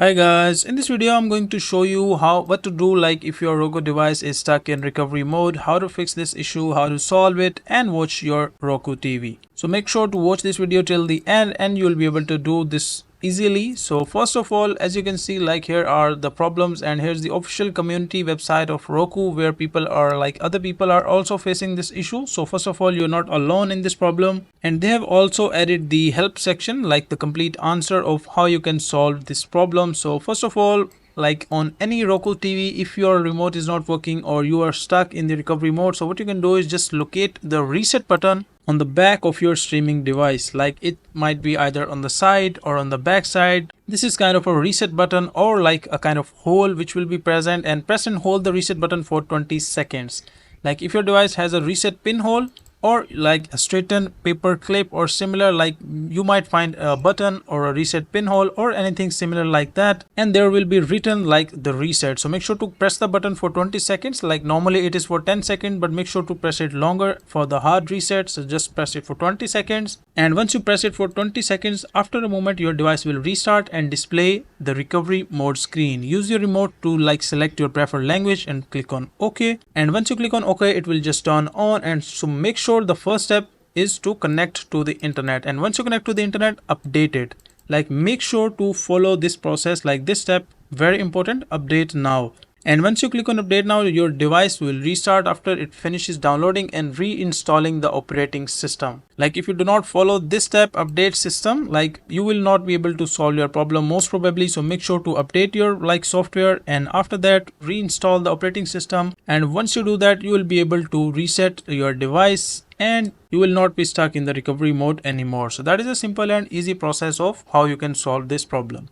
Hi guys, in this video I'm going to show you what to do like if your Roku device is stuck in recovery mode, how to fix this issue, how to solve it, and watch your Roku TV. So make sure to watch this video till the end and you'll be able to do this easily. So first of all, as you can see, like here are the problems and here's the official community website of Roku where people are other people are also facing this issue. So first of all, you're not alone in this problem, and they have also added the help section, like the complete answer of how you can solve this problem. So first of all, like on any Roku TV, if your remote is not working or you are stuck in the recovery mode, so what you can do is just locate the reset button on the back of your streaming device. Like it might be either on the side or on the back side. This is kind of a reset button or like a kind of hole which will be present, and press and hold the reset button for 20 seconds. Like if your device has a reset pinhole or like a straightened paper clip or similar, like you might find a button or a reset pinhole or anything similar like that, and there will be written like the reset. So make sure to press the button for 20 seconds. Like normally it is for 10 seconds, but make sure to press it longer for the hard reset. So just press it for 20 seconds, and once you press it for 20 seconds, after a moment your device will restart and display the recovery mode screen. Use your remote to like select your preferred language and click on OK, and once you click on OK, it will just turn on. And so make sure the first step is to connect to the internet, and once you connect to the internet, update it. Like make sure to follow this process, like this step, very important, update now. And once you click on update now, your device will restart after it finishes downloading and reinstalling the operating system. Like if you do not follow this step, update system, like you will not be able to solve your problem most probably. So make sure to update your software, and after that reinstall the operating system. And once you do that, you will be able to reset your device and you will not be stuck in the recovery mode anymore. So that is a simple and easy process of how you can solve this problem.